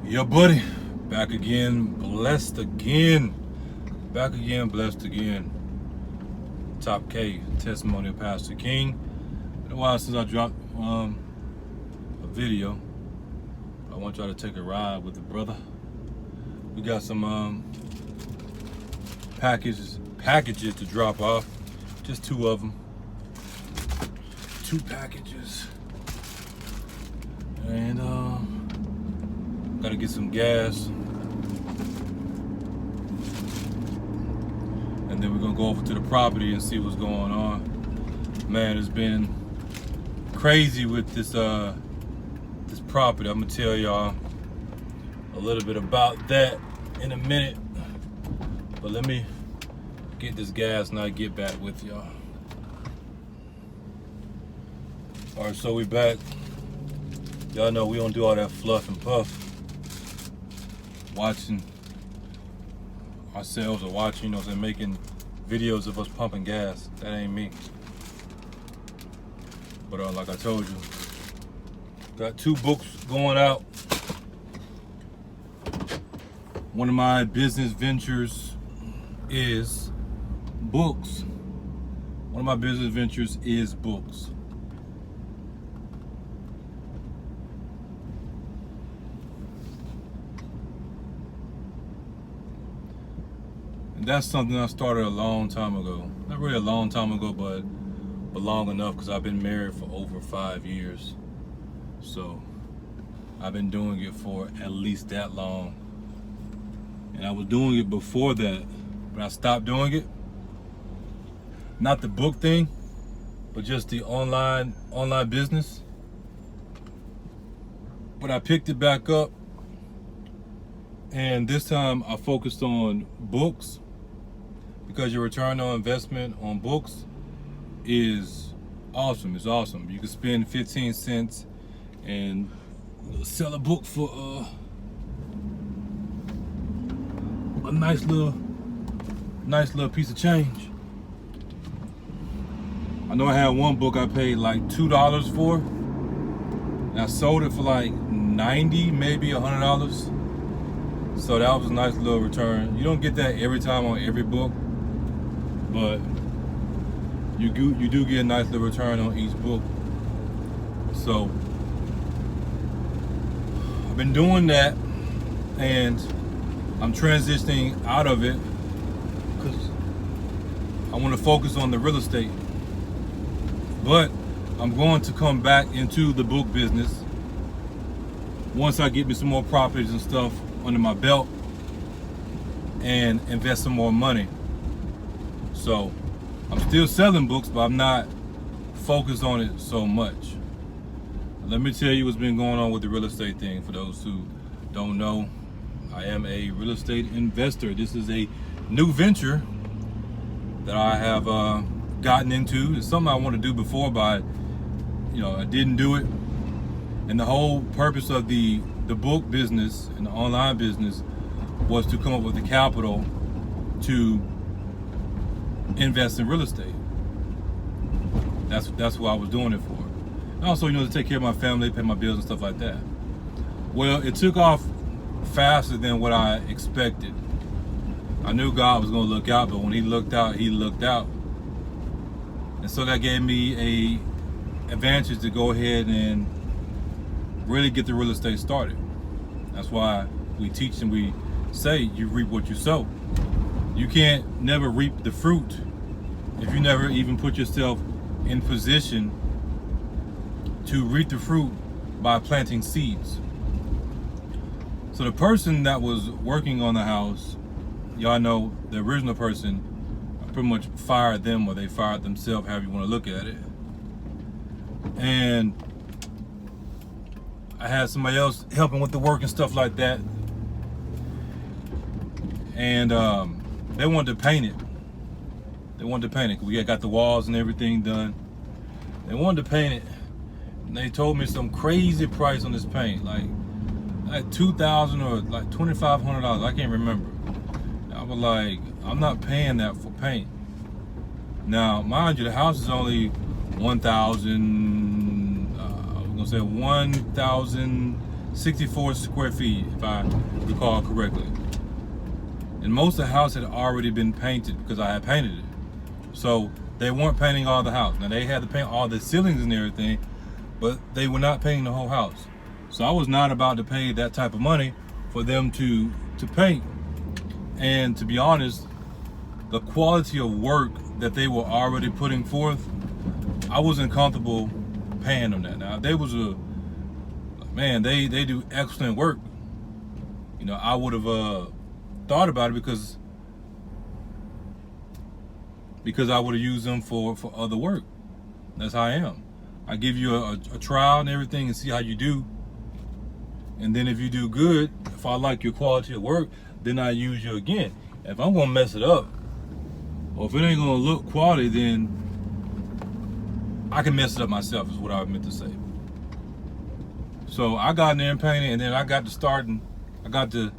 Yeah, buddy. Back again, blessed again. Back again, blessed again. Top K, testimony of Pastor King. Been a while since I dropped a video. I want y'all to take a ride with the brother. We got some packages to drop off. Just two of them. 2 packages. And gotta get some gas. And then we're gonna go over to the property and see what's going on. Man, it's been crazy with this this property. I'm gonna tell y'all a little bit about that in a minute. But let me get this gas and I'll get back with y'all. Alright, so we back. Y'all know we don't do all that fluff and puff. Watching ourselves or watching, you know, and making videos of us pumping gas. That ain't me. But like I told you, got 2 books going out. One of my business ventures is books. One of my business ventures is books. That's something I started a long time ago. Not really a long time ago, but long enough because I've been married for over 5 years. So I've been doing it for at least that long. And I was doing it before that, but I stopped doing it. Not the book thing, but just the online business. But I picked it back up, and this time I focused on books. Because your return on investment on books is awesome. It's awesome. You can spend 15 cents and sell a book for a nice little piece of change. I know I had one book I paid like $2 for, and I sold it for like $90, maybe $100. So that was a nice little return. You don't get that every time on every book, but you do get a nice little return on each book. So I've been doing that, and I'm transitioning out of it because I want to focus on the real estate. But I'm going to come back into the book business once I get me some more properties and stuff under my belt and invest some more money. So I'm still selling books, but I'm not focused on it so much. Let me tell you what's been going on with the real estate thing. For those who don't know, I am a real estate investor. This is a new venture that I have gotten into. It's something I wanted to do before, but I didn't do it. And the whole purpose of the book business and the online business was to come up with the capital to invest in real estate. That's what I was doing it for. And also, to take care of my family, pay my bills and stuff like that. Well, it took off faster than what I expected. I knew God was going to look out, but when He looked out, He looked out. And so that gave me a advantage to go ahead and really get the real estate started. That's why we teach and we say you reap what you sow. You can't never reap the fruit if you never even put yourself in position to reap the fruit by planting seeds. So the person that was working on the house, y'all know the original person, I pretty much fired them, or they fired themselves, however you want to look at it. And I had somebody else helping with the work and stuff like that. And they wanted to paint it. We got the walls and everything done. They wanted to paint it. And they told me some crazy price on this paint, like $2,000 or like $2,500. I can't remember. I was like, I'm not paying that for paint. Now, mind you, the house is only 1,000. I'm gonna say 1,000 64 square feet, if I recall correctly. And most of the house had already been painted because I had painted it. So they weren't painting all the house. Now they had to paint all the ceilings and everything, but they were not painting the whole house. So I was not about to pay that type of money for them to paint. And to be honest, the quality of work that they were already putting forth, I wasn't comfortable paying them that. Now, if they was they do excellent work. You know, I would have thought about it because I would have used them for other work. That's how I am. I give you a trial and everything and see how you do. And then if you do good, if I like your quality of work, then I use you again. If I'm gonna mess it up, or if it ain't gonna look quality, then I can mess it up myself, is what I meant to say. So I got in there and painted, and then I got to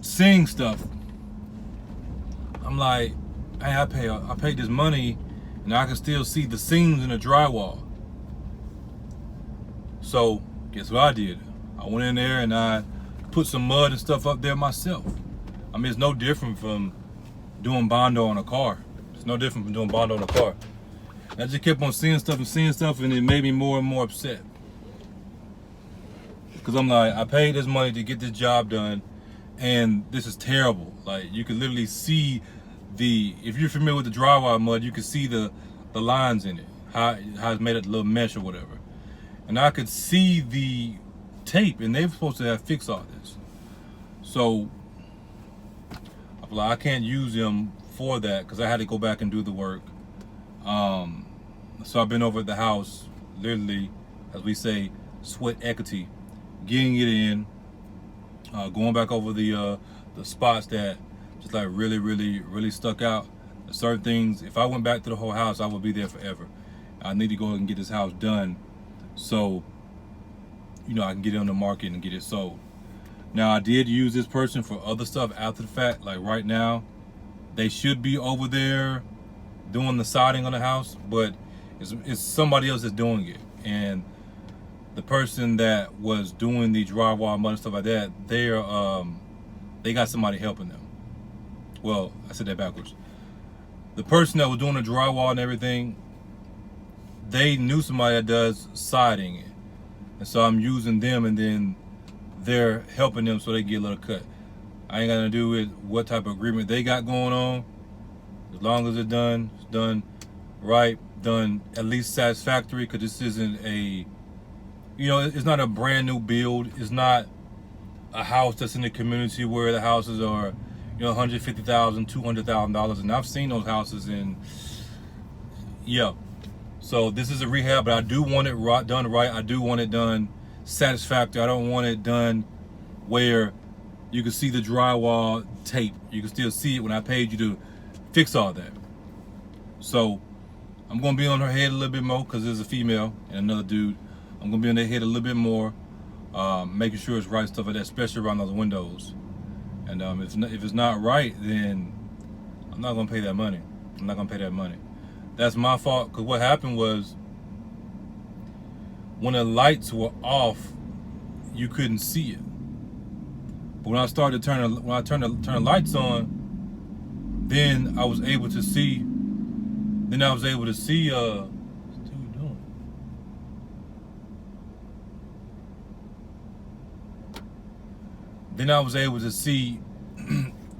seeing stuff. I'm like, hey, I paid this money, and I can still see the seams in the drywall. So guess what I did? I went in there and I put some mud and stuff up there myself. I mean, it's no different from doing Bondo on a car. It's no different from doing Bondo on a car. And I just kept on seeing stuff, and it made me more and more upset. Because I'm like, I paid this money to get this job done, and this is terrible. Like, you can literally see if you're familiar with the drywall mud, you can see the lines in it, how it's made a little mesh or whatever. And I could see the tape, and they were supposed to have fixed all this. So I'm like, I can't use them for that because I had to go back and do the work. So I've been over at the house, literally, as we say, sweat equity, getting it in, going back over the spots that just like really stuck out. Certain things, if I went back to the whole house, I would be there forever. I need to go and get this house done so, you know, I can get it on the market and get it sold. Now, I did use this person for other stuff after the fact. Like right now, they should be over there doing the siding on the house, but it's somebody else that's doing it. And the person that was doing the drywall, mud and stuff like that, they got somebody helping them. Well, I said that backwards. The person that was doing the drywall and everything, they knew somebody that does siding. And so I'm using them, and then they're helping them so they get a little cut. I ain't got to do with what type of agreement they got going on. As long as it's done right, done at least satisfactory, because this isn't it's not a brand new build. It's not a house that's in the community where the houses are, $150,000, $200,000, and I've seen those houses So this is a rehab, but I do want it done right. I do want it done satisfactory. I don't want it done where you can see the drywall tape. You can still see it when I paid you to fix all that. So I'm going to be on her head a little bit more because there's a female and another dude. I'm going to be on their head a little bit more, making sure it's right, stuff like that, especially around those windows. And if it's not right, then I'm not going to pay that money. I'm not going to pay that money. That's my fault, because what happened was when the lights were off, you couldn't see it. But when I started turn the lights on, then I was able to see. What's the dude doing? Then I was able to see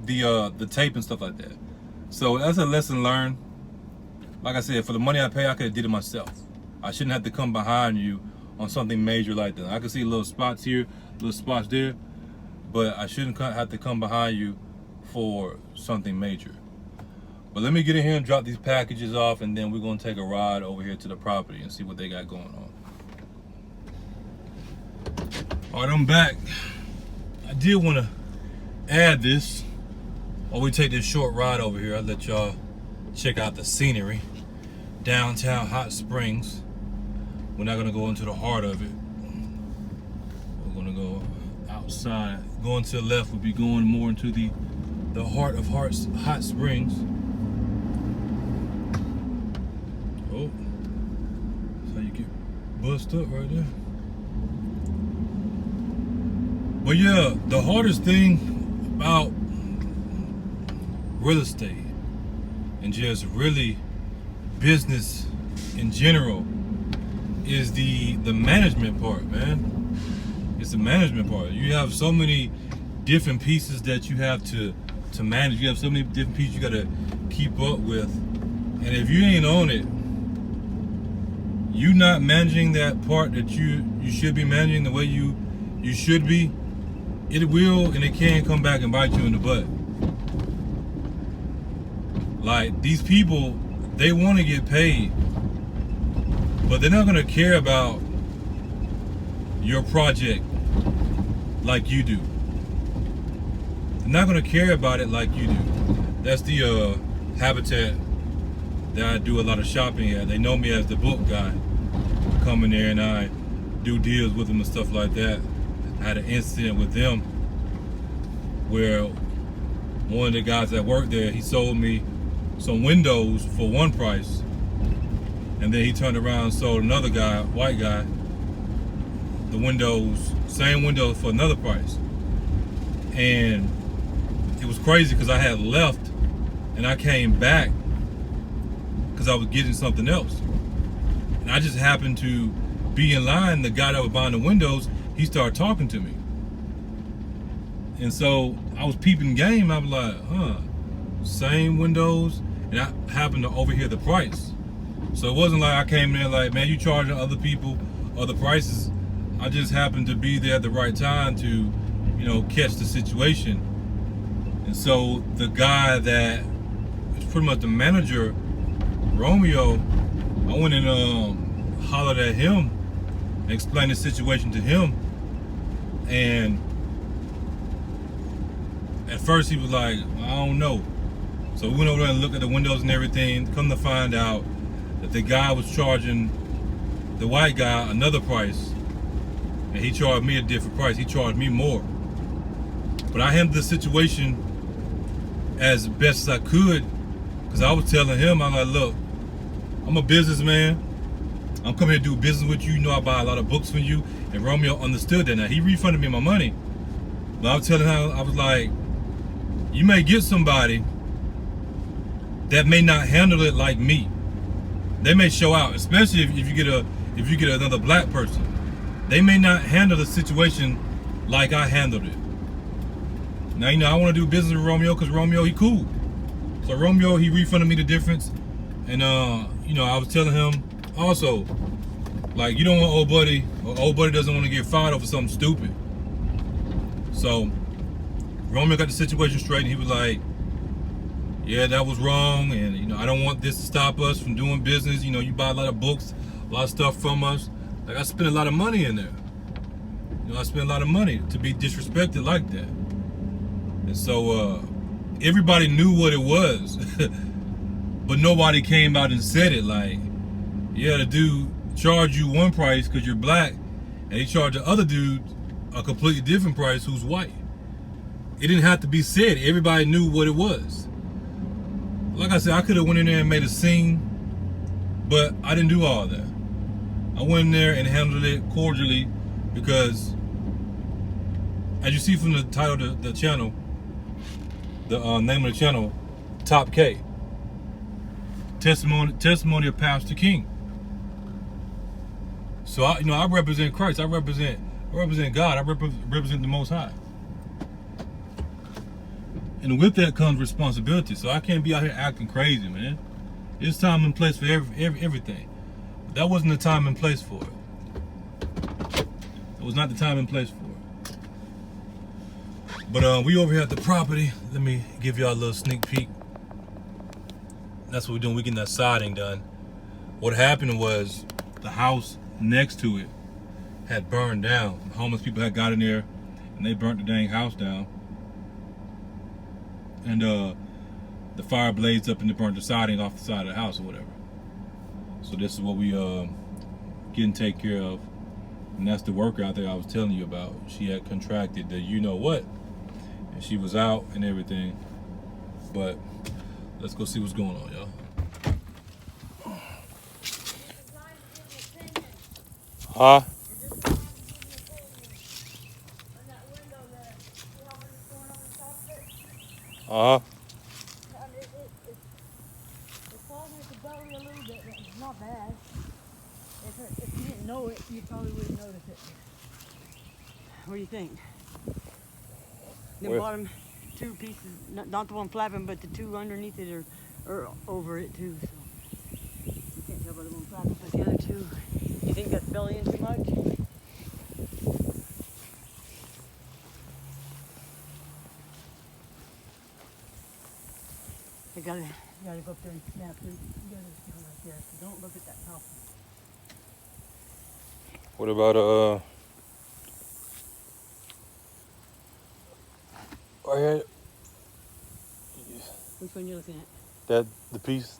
the tape and stuff like that. So that's a lesson learned. Like I said, for the money I pay, I could have did it myself. I shouldn't have to come behind you on something major like that. I can see little spots here, little spots there, but I shouldn't have to come behind you for something major. But let me get in here and drop these packages off, and then we're going to take a ride over here to the property and see what they got going on. All right, I'm back. I did want to add this, while we take this short ride over here. I'll let y'all check out the scenery. Downtown Hot Springs. We're not gonna go into the heart of it. We're gonna go outside. Going to the left, we'll be going more into the heart of Hot Springs. Oh, that's how you get bust up right there. But yeah, the hardest thing about real estate and just really business in general is the management part, man. It's the management part. You have so many different pieces that you have to manage. You have so many different pieces you gotta keep up with. And if you ain't on it, you not managing that part that you should be managing the way you should be, it will and it can come back and bite you in the butt. Like, these people, they want to get paid, but they're not going to care about your project like you do. They're not going to care about it like you do. That's the habitat that I do a lot of shopping at. They know me as the book guy. I come in there and I do deals with them and stuff like that. I had an incident with them where one of the guys that worked there, he sold me some windows for one price, and then he turned around and sold another guy, white guy, the windows, same windows for another price. And it was crazy because I had left and I came back because I was getting something else, and I just happened to be in line. The guy that was buying the windows, he started talking to me, and so I was peeping game. I was like, same windows, and I happened to overhear the price. So it wasn't like I came there like, man, you charging other people other prices. I just happened to be there at the right time to, you know, catch the situation. And so the guy that is pretty much the manager, Romeo, I went and hollered at him and explained the situation to him. And at first he was like, I don't know. So we went over there and looked at the windows and everything. Come to find out that the guy was charging the white guy another price, and he charged me a different price. He charged me more. But I handled the situation as best as I could, because I was telling him, I'm like, look, I'm a businessman. I'm coming here to do business with you. You know I buy a lot of books from you. And Romeo understood that. Now, he refunded me my money. But I was telling him, I was like, you may get somebody that may not handle it like me. They may show out, especially if you get another black person. They may not handle the situation like I handled it. Now, you know, I want to do business with Romeo because Romeo, he cool. So Romeo, he refunded me the difference. And, you know, I was telling him also, like, you don't want old buddy, or old buddy doesn't want to get fired over something stupid. So Romeo got the situation straight, and he was like, yeah, that was wrong, and, you know, I don't want this to stop us from doing business. You know, you buy a lot of books, a lot of stuff from us. Like, I spent a lot of money in there. You know, I spent a lot of money to be disrespected like that. And so everybody knew what it was, but nobody came out and said it. Like, yeah, the dude charged you one price because you're black, and he charged the other dude a completely different price who's white. It didn't have to be said. Everybody knew what it was. Like I said, I could have went in there and made a scene, but I didn't do all that. I went in there and handled it cordially because, as you see from the title of the channel, the name of the channel, Top K, testimony of Pastor King. So I represent Christ. I represent God. I represent the Most High. And with that comes responsibility. So I can't be out here acting crazy, man. There's time and place for everything. But that wasn't the time and place for it. It was not the time and place for it. But we over here at the property. Let me give y'all a little sneak peek. That's what we're doing. We're getting that siding done. What happened was the house next to it had burned down. Homeless people had got in there and they burnt the dang house down. And the fire blazed up and it burned the siding off the side of the house or whatever. So this is what we getting taken care of. And that's the worker out there I was telling you about. She had contracted the you know what. And she was out and everything. But let's go see what's going on, y'all. Huh? Uh-huh. I mean, it's falling at the belly a little bit, but it's not bad. If you didn't know it, you probably wouldn't notice it. What do you think? The Where? bottom two pieces, not the one flapping, but the two underneath it are over it too. So you can't tell by the one flapping, but the other two. You think that's bellying too much? You gotta go up there and snap it. You gotta go right there. So don't look at that top one. What about right here? Which one you looking at? That the piece.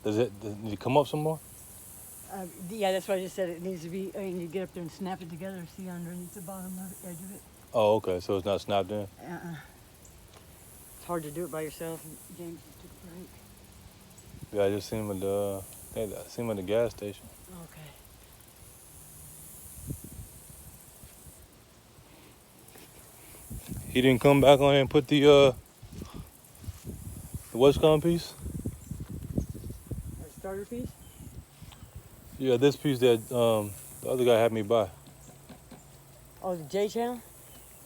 Does it need to come up some more? Yeah, that's what I just said. It needs to be. I mean, you get up there and snap it together. See underneath the bottom edge of it. Oh, okay. So it's not snapped in. It's hard to do it by yourself. James took a break. Yeah, I just seen him at the. I seen him at the gas station. Okay. He didn't come back on here and put the what's called piece? A starter piece? Yeah, this piece that the other guy had me buy. Oh, the J channel?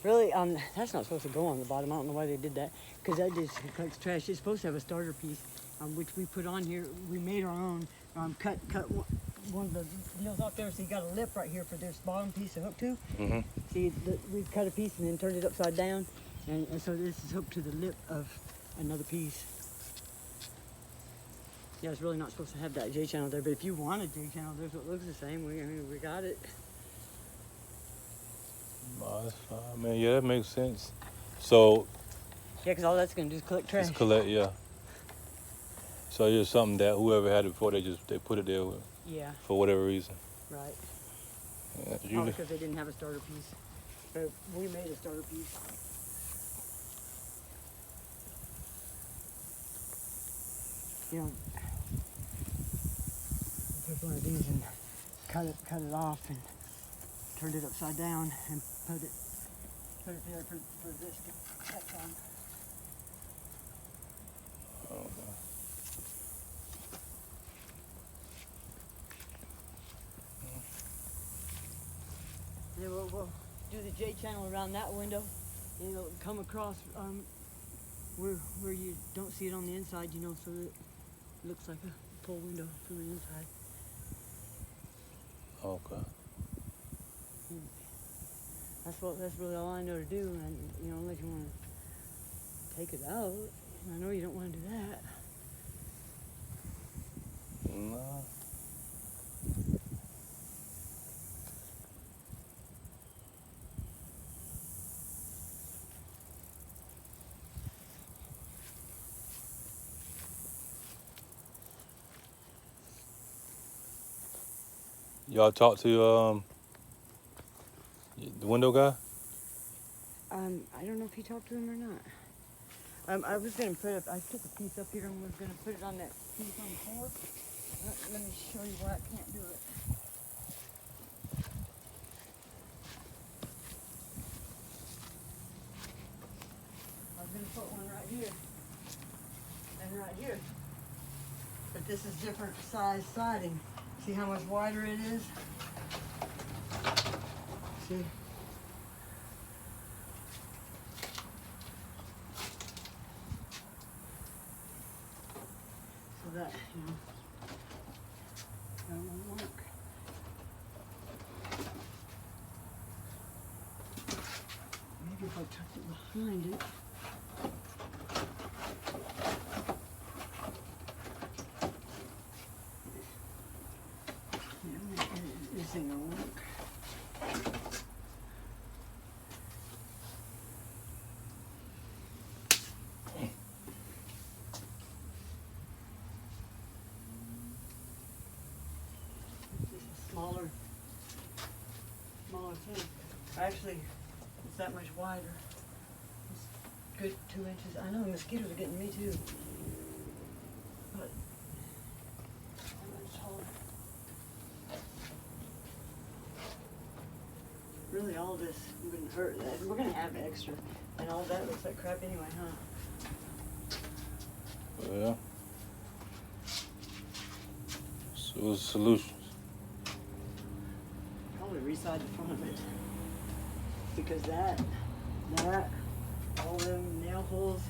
Really? That's not supposed to go on the bottom. I don't know why they did that. Because that just collects trash. It's supposed to have a starter piece, which we put on here. We made our own. Cut one of the deals off there, so you got a lip right here for this bottom piece to hook to. Mm-hmm. See, we cut a piece and then turned it upside down, and so this is hooked to the lip of another piece. Yeah, it's really not supposed to have that J channel there, but if you want a J channel, there's what looks the same. We got it. Oh, that's fine. I mean, yeah, that makes sense. So. Yeah, because all that's gonna do is collect trash. Just collect, yeah. So it's just something that whoever had it before, they put it there with. Yeah. For whatever reason. Right. Yeah, because they didn't have a starter piece. But we made a starter piece. You know, took one of these and cut it off and turned it upside down and put it there for this to catch on. Okay. Then we'll do the J channel around that window, and it'll come across where you don't see it on the inside, you know, so that it looks like a pull window from the inside. Okay. That's really all I know to do, and you know, unless you want to take it out, I know you don't want to do that. No. Y'all talk to the window guy? I don't know if you talked to him or not. I was gonna I took a piece up here and was gonna put it on that piece on the floor. Let me show you why I can't do it. I was gonna put one right here and right here, but this is different size siding. See how much wider it is? See? So that, you know, that won't work. Maybe if I tucked it behind it. This thing will work. Smaller thing. Actually, it's that much wider. It's good 2 inches. I know the mosquitoes are getting me too. But that much taller. Really, all this wouldn't hurt. We're gonna have extra, and all that looks like crap anyway, huh? Yeah. So what's the solutions? Probably reside the front of it. Because that, all them nail holes,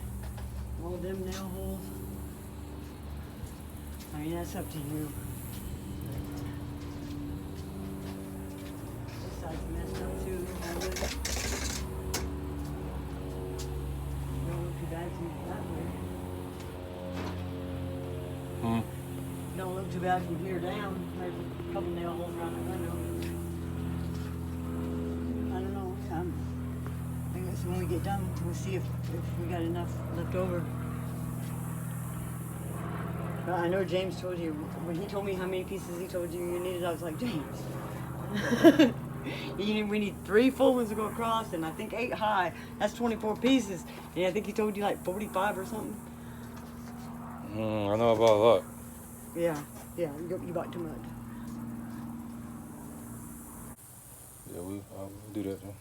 I mean, that's up to you. This side's messed up too. Don't look too bad from that way. Don't look too bad from here down. There's a couple nail holes around the window. I don't know. I guess when we get done, we'll see if we got enough left over. But I know James told you, when he told me how many pieces he told you needed, I was like, James. We need 3 full ones to go across, and I think 8 high. That's 24 pieces. And I think he told you like 45 or something. I know about a lot. Yeah, you bought too much. Yeah, we'll do that then.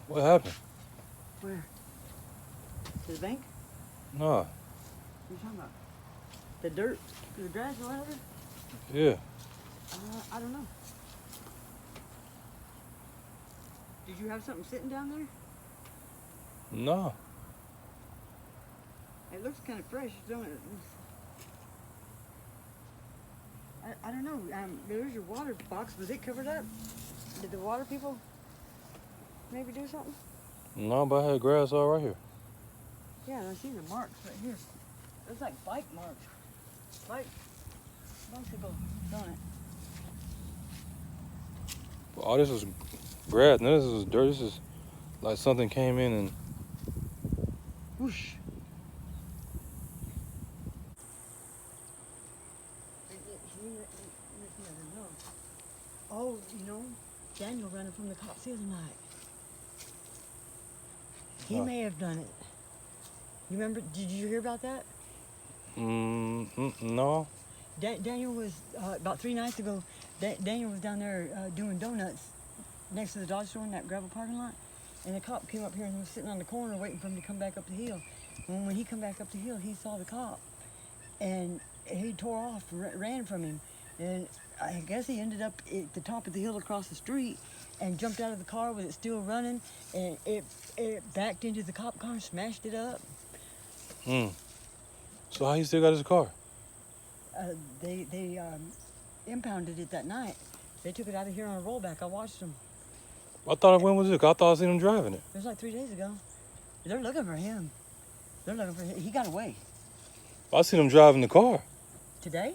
What happened? Where? To the bank? No. What are you talking about? The dirt? The grass or whatever? Yeah. I don't know. Did you have something sitting down there? No. It looks kind of fresh, don't it? I don't know. There's your water box. Was it covered up? Did the water people maybe do something? No, but I had grass all right here. Yeah, I see the marks right here. It's like bike marks. Bicycle, don't it? But all this is grass. None of this is dirt. This is like something came in and Whoosh. Oh, Daniel running from the cops the other night. He may have done it. You remember? Did you hear about that? no. Daniel was, about 3 nights ago, Daniel was down there doing donuts next to the Dodge store in that gravel parking lot. And the cop came up here and was sitting on the corner waiting for him to come back up the hill. And when he come back up the hill, he saw the cop. And he tore off, ran from him. And I guess he ended up at the top of the hill across the street and jumped out of the car with it still running. And it backed into the cop car and smashed it up. So how he still got his car? They impounded it that night. They took it out of here on a rollback. I watched them. I thought when was it? I thought I seen him driving it. It was like 3 days ago. They're looking for him. He got away. I seen him driving the car. Today?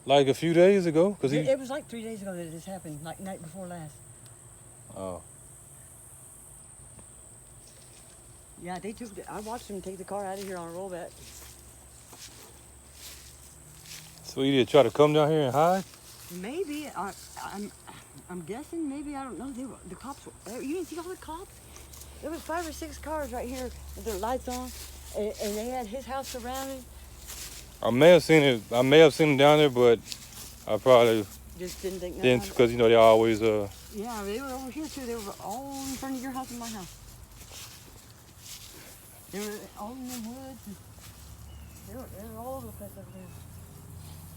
Like a few days ago, cause It was like 3 days ago that this happened, like night before last. Oh. Yeah, I watched them take the car out of here on a rollback. So he did try to come down here and hide? Maybe. I'm guessing. Maybe. I don't know. The cops. You didn't see all the cops? There was 5 or 6 cars right here with their lights on, and they had his house surrounded. I may have seen it. I may have seen him down there, but I probably Just didn't think nothing didn't, of it. because they always Yeah, they were over here too. They were all in front of your house and my house. They were all in them woods. They were all over the place over there.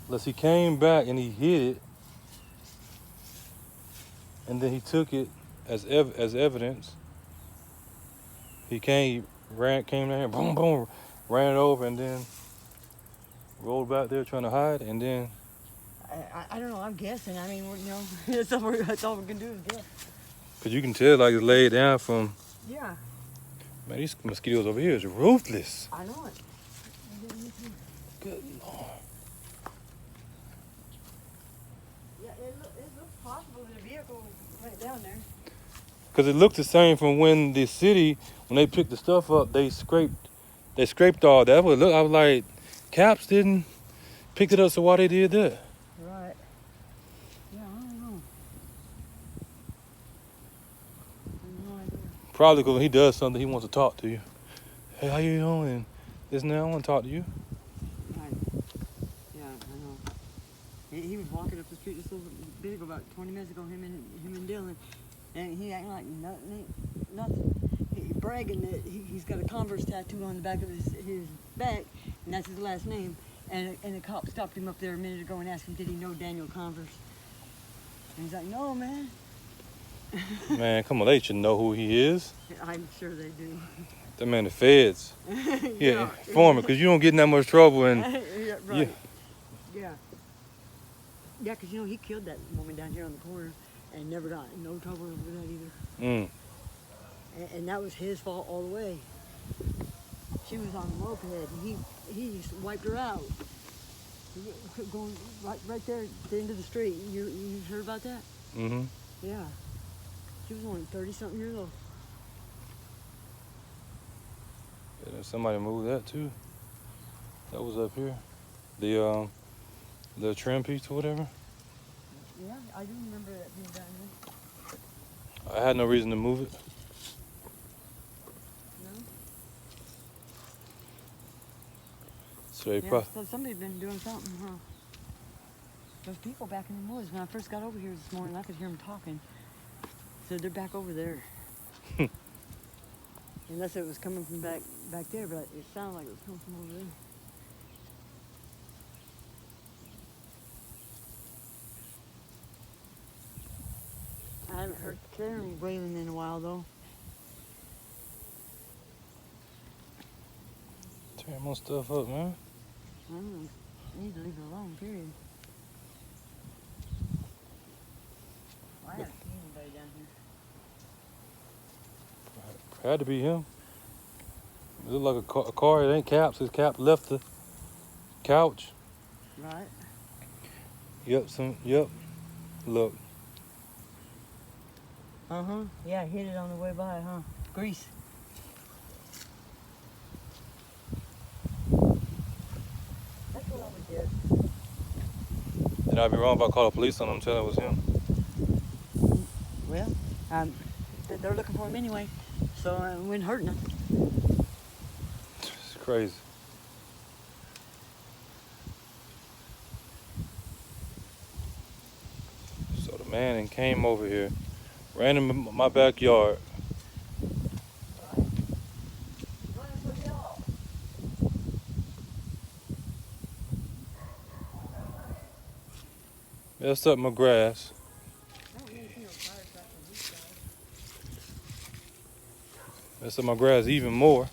Unless he came back and he hid it, and then he took it as evidence. He came down here, boom, boom, ran it over, and then rolled back there trying to hide, and then. I don't know. I'm guessing. I mean, that's all we can do is guess. Cause you can tell, like, it's laid down from. Yeah. Man, these mosquitoes over here is ruthless. I know it. Good Lord. Yeah, it looks possible that a vehicle went down there. Cause it looked the same from when the city, when they picked the stuff up, they scraped all that. What it looked. I was like, cops didn't pick it up, so why they did that? Right. Yeah, I don't know. I have no idea. Probably because when he does something, he wants to talk to you. Hey, how you doing? This now, I want to talk to you. Right. Yeah, I know. He was walking up the street just a little bit ago, about 20 minutes ago, him and Dylan, and he acting like nothing. He bragging that he's got a Converse tattoo on the back of his back, and that's his last name. And a cop stopped him up there a minute ago and asked him, did he know Daniel Converse? And he's like, no, man. Man, come on, they should know who he is. I'm sure they do. That man, the feds. Yeah, informant, because you don't get in that much trouble. And yeah, right. Yeah. Yeah, because, you know, he killed that woman down here on the corner and never got in no trouble over that either. And that was his fault all the way. She was on a moped, and he just wiped her out. Going right there at the end of the street. You heard about that? Mm-hmm. Yeah. She was only 30-something years old. Yeah, somebody moved that too. That was up here. The trim piece or whatever. Yeah, I do remember that being down there. I had no reason to move it. No? So they So somebody's been doing something, huh? Those people back in the woods. When I first got over here this morning, I could hear them talking. So they're back over there. Unless it was coming from back there, but it sounded like it was coming from over there. I haven't heard Karen wailing in a while, though. Tearing my stuff up, man. I don't know. I need to leave it alone, period. I haven't seen anybody down here. Had to be him. It looked like a car. It ain't Caps. His Cap left the couch. Right. Yep. Look. Uh-huh. Yeah, hit it on the way by, huh? Grease. That's what I would get. And I'd be wrong if I called the police on him telling it was him. Well, they're looking for him anyway, so it wouldn't hurt nothing. It's crazy. So the man came over here, ran in my backyard. Messed up my grass. Messed up my grass even more.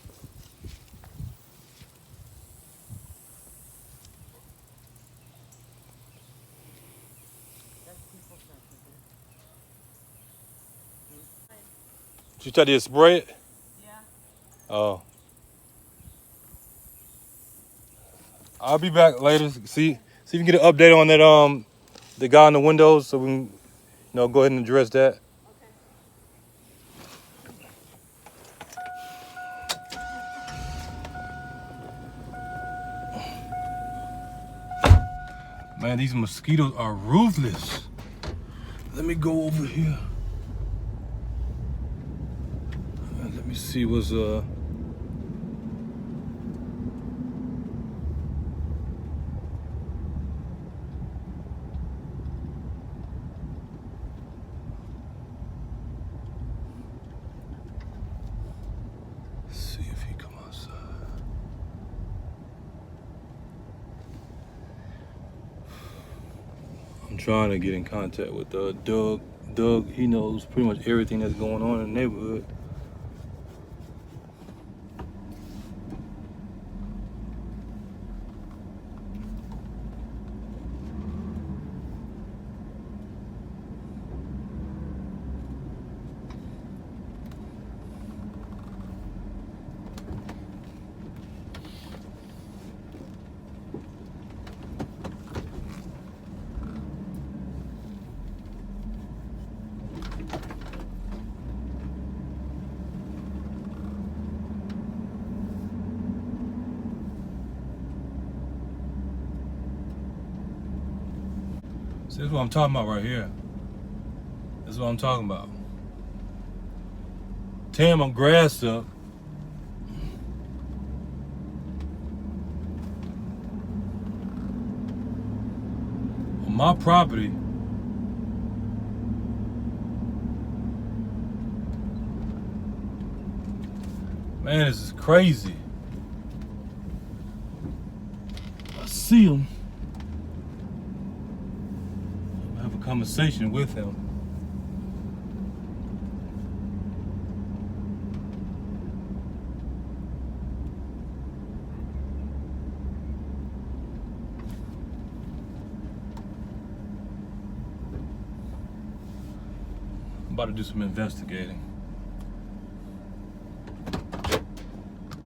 Did you try to spray it? Yeah. Oh. I'll be back later. See if you can get an update on that the guy in the windows, so we can go ahead and address that. Man, these mosquitoes are ruthless. Let me go over here. Let me see what's see if he come outside. I'm trying to get in contact with Doug. Doug, he knows pretty much everything that's going on in the neighborhood. See, this is what I'm talking about right here. This is what I'm talking about. Tearing my grass up. On my property. Man, this is crazy. I see him. I'll have a conversation with him. I'm about to do some investigating.